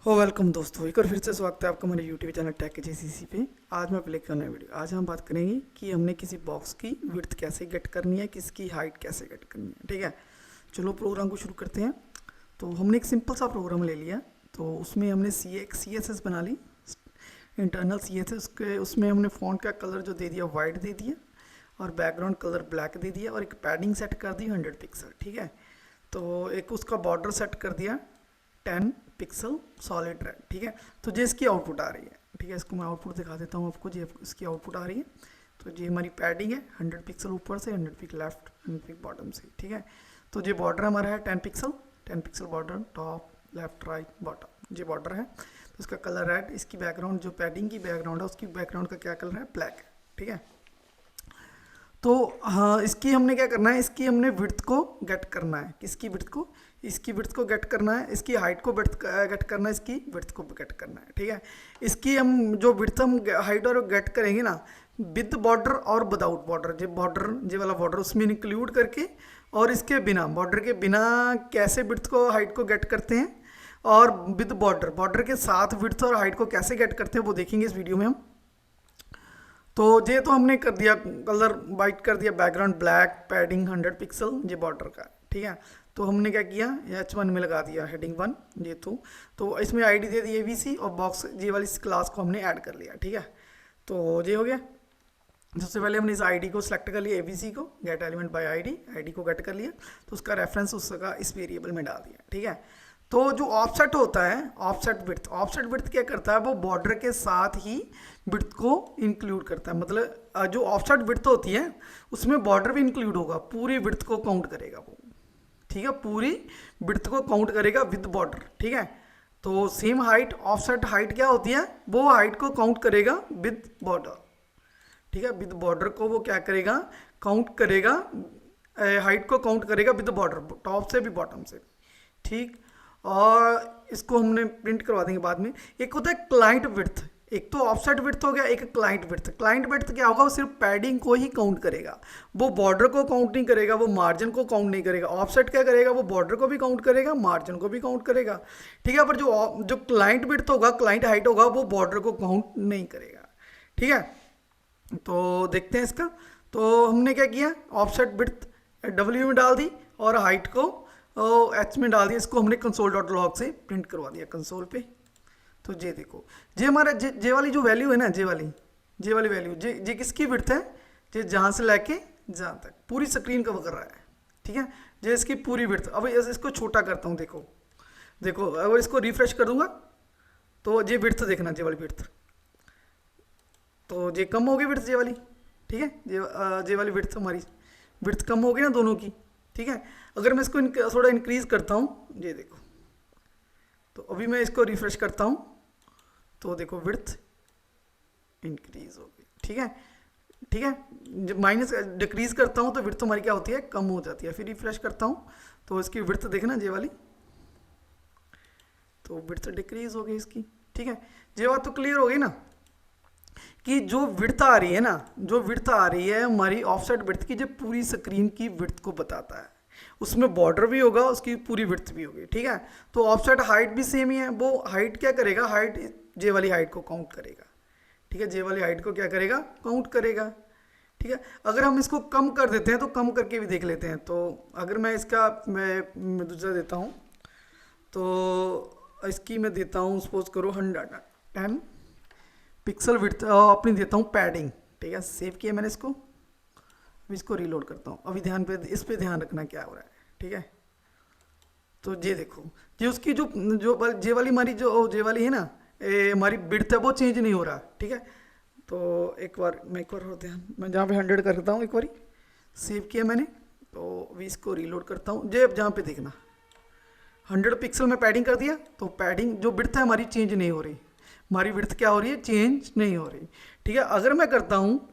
Welcome दोस्तों, एक बार फिर से स्वागत है आपका हमारे यूट्यूब चैनल टेक जेसीसी पे। आज मैं प्ले करना वीडियो। आज हम बात करेंगे कि हमने किसी बॉक्स की विड्थ कैसे गेट करनी है, किसकी हाइट कैसे गेट करनी है। ठीक है, चलो प्रोग्राम को शुरू करते हैं। तो हमने एक सिंपल सा प्रोग्राम ले लिया, तो उसमें हमने सी एस एस बना ली, इंटरनल सी एस एस के। उसमें हमने फ़ॉन्ट का कलर जो दे दिया वाइट दे दिया, और बैकग्राउंड कलर ब्लैक दे दिया, और एक पैडिंग सेट कर दी 100 पिक्सल। ठीक है, तो एक उसका बॉर्डर सेट कर दिया 10 पिक्सल सॉलिड रेड। ठीक है, तो ये इसकी आउटपुट आ रही है। ठीक है, इसको मैं आउटपुट दिखा देता हूँ आपको। ये इसकी आउटपुट आ रही है। तो ये हमारी पैडिंग है 100 पिक्सल ऊपर से, 100 पिक्सल लेफ्ट, 100 पिक्सल बॉटम से। ठीक है, तो ये बॉर्डर हमारा है 10 pixel border, top left right bottom, ये बॉर्डर है। तो इसका कलर रेड। इसकी बैकग्राउंड जो पैडिंग की बैकग्राउंड है, उसकी बैकग्राउंड का क्या कलर है? ब्लैक। ठीक है, तो हाँ, इसकी हमने क्या करना है, इसकी हमने विड्थ को गेट करना है। किसकी विड्थ को? इसकी विड्थ को गेट करना है। इसकी हाइट को गेट करना है, इसकी विड्थ को गेट करना है। ठीक है, इसकी हम जो विड्थ हम हाइट और गेट करेंगे ना, विद बॉर्डर और विदाउट बॉर्डर, जो बॉर्डर जे वाला बॉर्डर उसमें इंक्लूड करके, और इसके बिना बॉर्डर के बिना कैसे विड्थ को हाइट को गेट करते हैं, और विद बॉर्डर बॉर्डर के साथ विड्थ और हाइट को कैसे गेट करते हैं वो देखेंगे इस वीडियो में हम। तो ये तो हमने कर दिया, कलर वाइट कर दिया, बैकग्राउंड ब्लैक, पैडिंग 100 पिक्सल, ये बॉर्डर का। ठीक है, तो हमने क्या किया, H1 में लगा दिया हेडिंग 1, ये तो इसमें आईडी दे दी ABC, और बॉक्स ये वाली इस क्लास को हमने ऐड कर लिया। ठीक है, तो ये हो गया। सबसे पहले हमने इस आईडी को सिलेक्ट कर लिया, ABC को, गेट एलिमेंट बाय आईडी को गेट कर लिया। तो उसका रेफरेंस उसका इस वेरिएबल में डाल दिया। ठीक है, तो जो ऑफसेट होता है, ऑफसेट विड्थ क्या करता है, वो बॉर्डर के साथ ही विड्थ को इंक्लूड करता है। मतलब जो ऑफसेट विड्थ होती है उसमें बॉर्डर भी इंक्लूड होगा, पूरी विड्थ को काउंट करेगा वो। ठीक है, पूरी विड्थ को काउंट करेगा विद बॉर्डर। ठीक है, तो सेम हाइट, ऑफसेट हाइट क्या होती है, वो हाइट को काउंट करेगा विद बॉर्डर। ठीक है, विद बॉर्डर को वो क्या करेगा, काउंट करेगा, हाइट को काउंट करेगा विद बॉर्डर, टॉप से भी बॉटम से। ठीक, और इसको हमने प्रिंट करवा देंगे बाद में। एक होता है क्लाइंट विड्थ, एक तो ऑफसेट विड्थ हो गया, एक क्लाइंट विड्थ। क्लाइंट विड्थ क्या होगा, वो सिर्फ पैडिंग को ही काउंट करेगा, वो बॉर्डर को काउंट नहीं करेगा, वो मार्जिन को काउंट नहीं करेगा। ऑफसेट क्या करेगा, वो बॉर्डर को भी काउंट करेगा, मार्जिन को भी काउंट करेगा। ठीक है, पर जो क्लाइंट विड्थ होगा, क्लाइंट हाइट होगा, वो बॉर्डर को काउंट नहीं करेगा। ठीक है, तो देखते हैं इसका। तो हमने क्या किया, ऑफसेट विड्थ W में डाल दी, और हाइट को H में डाल दिया। इसको हमने console.log से प्रिंट करवा दिया कंसोल पे। तो ये देखो, ये हमारा जे वाली जो वैल्यू है ना, जे वाली वैल्यू, जे किसकी विड्थ है, ये जहाँ से लेके जहाँ तक पूरी स्क्रीन कवर कर रहा है। ठीक है, ये इसकी पूरी विड्थ। अब इसको छोटा करता हूँ, देखो अगर इसको रिफ्रेश कर दूंगा तो ये विड्थ देखना, ये वाली विड्थ, तो ये कम हो गई विड्थ, ये वाली। ठीक है, ये वाली विड्थ, हमारी विड्थ कम हो गई ना दोनों की। ठीक है, अगर मैं इसको थोड़ा इंक्रीज करता हूँ, ये देखो, तो अभी मैं इसको रिफ्रेश करता हूँ, तो देखो विड्थ इंक्रीज हो गई। ठीक है, ठीक है, जब माइनस डिक्रीज करता हूँ तो विड्थ हमारी क्या होती है, कम हो जाती है। फिर रिफ्रेश करता हूँ तो इसकी विड्थ देखना, ये वाली, तो विड्थ डिक्रीज हो गई इसकी। ठीक है, ये बात तो क्लियर हो गई ना, कि जो विड्थ आ रही है ना, जो विड्थ आ रही है हमारी ऑफसेट विड्थ की, जो पूरी स्क्रीन की विड्थ को बताता है। उसमें बॉर्डर भी होगा, उसकी पूरी विड्थ भी होगी। ठीक है, तो ऑफसेट हाइट भी सेम ही है। वो हाइट क्या करेगा, हाइट जे वाली हाइट को काउंट करेगा। ठीक है, जे वाली हाइट को क्या करेगा, काउंट करेगा। ठीक है, अगर हम इसको कम कर देते हैं तो कम करके भी देख लेते हैं। तो अगर मैं इसका मैं दूसरा देता हूँ, तो इसकी मैं देता हूँ, सपोज करो 110 पिक्सल विड्थ अपनी देता हूँ पैडिंग। ठीक है, सेव किया मैंने इसको। अब इसको रीलोड करता हूँ। अभी इस पे ध्यान रखना क्या हो रहा है। ठीक है, तो ये देखो, ये उसकी जो जे वाली हमारी जो जे वाली है ना, हमारी विड्थ है, वो चेंज नहीं हो रहा। ठीक है, तो एक बार और ध्यान, मैं जहाँ पे 100 करता हूँ, एक बार सेव किया मैंने, तो अभी इसको रीलोड करता हूँ। जे अब जहाँ पे देखना 100 पिक्सल में पैडिंग कर दिया, तो पैडिंग जो विड्थ है हमारी चेंज नहीं हो रही, हमारी विड्थ क्या हो रही है, चेंज नहीं हो रही। ठीक है, अगर मैं करता हूँ,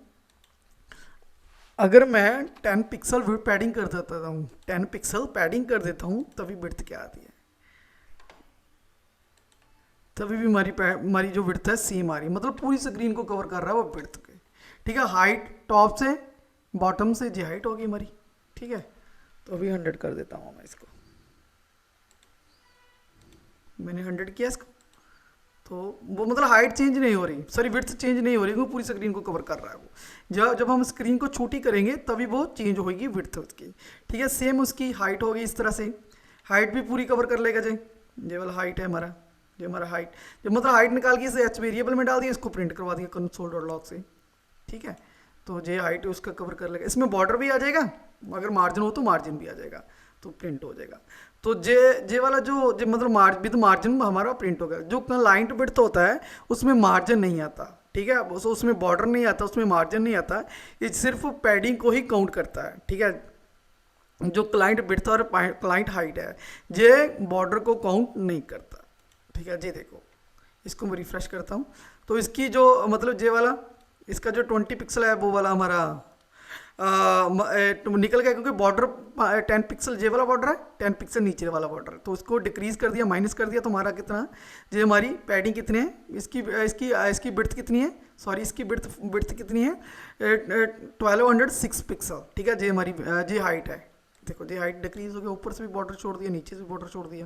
अगर मैं 10 पिक्सल पैडिंग कर देता हूँ, 10 पिक्सल पैडिंग कर देता हूँ, तभी विड्थ क्या आती है, तभी भी हमारी जो विड्थ है सेम आ रही है। मतलब पूरी स्क्रीन को कवर कर रहा है वो विड्थ के। ठीक है, हाइट टॉप से बॉटम से जी हाइट होगी हमारी। ठीक है, तो अभी 100 कर देता हूँ मैं इसको, मैंने 100 किया इसको। तो वो मतलब हाइट चेंज नहीं हो रही, सॉरी विड्थ चेंज नहीं हो रही, वो पूरी स्क्रीन को कवर कर रहा है वो। जब जब हम स्क्रीन को छोटी करेंगे तभी वो चेंज होगी विड्थ उसकी। ठीक है, सेम उसकी हाइट होगी इस तरह से, हाइट भी पूरी कवर कर लेगा जी। ये वाला हाइट है हमारा, ये हमारा हाइट, जब मतलब हाइट निकाल के इसे एच वेरिएबल में डाल दिया, इसको प्रिंट करवा दिया कंसोल डॉट लॉग से। ठीक है, तो जे हाइट है उसका कवर कर लेगा, इसमें बॉर्डर भी आ जाएगा, अगर मार्जिन हो तो मार्जिन भी आ जाएगा, तो प्रिंट हो जाएगा। तो जे वाला जो मतलब विद मार्जिन हमारा प्रिंट होगा। जो लाइन टू विड्थ होता है उसमें मार्जिन नहीं आता। ठीक है, उसमें बॉर्डर नहीं आता, उसमें मार्जिन नहीं आता, ये सिर्फ पैडिंग को ही काउंट करता है। ठीक है, जो क्लाइंट विड्थ और क्लाइंट हाइट है ये बॉर्डर को काउंट नहीं करता। ठीक है जी, देखो इसको मैं रिफ्रेश करता हूँ, तो इसकी जो मतलब जे वाला इसका जो 20 पिक्सल है वो वाला हमारा निकल गया, क्योंकि बॉर्डर 10 पिक्सल जे वाला बॉर्डर है, 10 पिक्सल नीचे वाला बॉर्डर, तो उसको डिक्रीज कर दिया, माइनस कर दिया, तो हमारा कितना जे हमारी पैडिंग कितनी है, इसकी इसकी इसकी बिड्थ कितनी है, सॉरी इसकी बिड्थ कितनी है 1206 पिक्सल। ठीक है, जे हमारी जे हाइट है, देखो जी हाइट डिक्रीज हो गया, ऊपर से भी बॉर्डर छोड़ दिया, नीचे से भी बॉर्डर छोड़ दिया।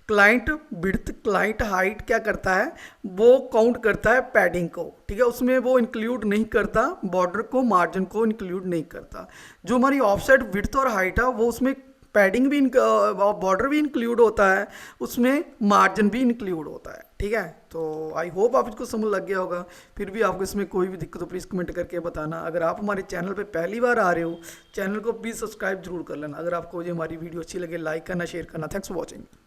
क्लाइंट विड्थ क्लाइंट हाइट क्या करता है, वो काउंट करता है पैडिंग को। ठीक है, उसमें वो इंक्लूड नहीं करता बॉर्डर को, मार्जिन को इंक्लूड नहीं करता। जो हमारी ऑफसेट विड्थ और हाइट है वो उसमें पैडिंग भी बॉर्डर भी इंक्लूड होता है, उसमें मार्जिन भी इंक्लूड होता है। ठीक है, तो आई होप आप इसको समझ लग गया होगा। फिर भी आपको इसमें कोई भी दिक्कत हो प्लीज़ कमेंट करके बताना। अगर आप हमारे चैनल पे पहली बार आ रहे हो, चैनल को प्लीज़ सब्सक्राइब जरूर कर लेना। अगर आपको ये हमारी वीडियो अच्छी लगे लाइक करना, शेयर करना। Thanks for watching.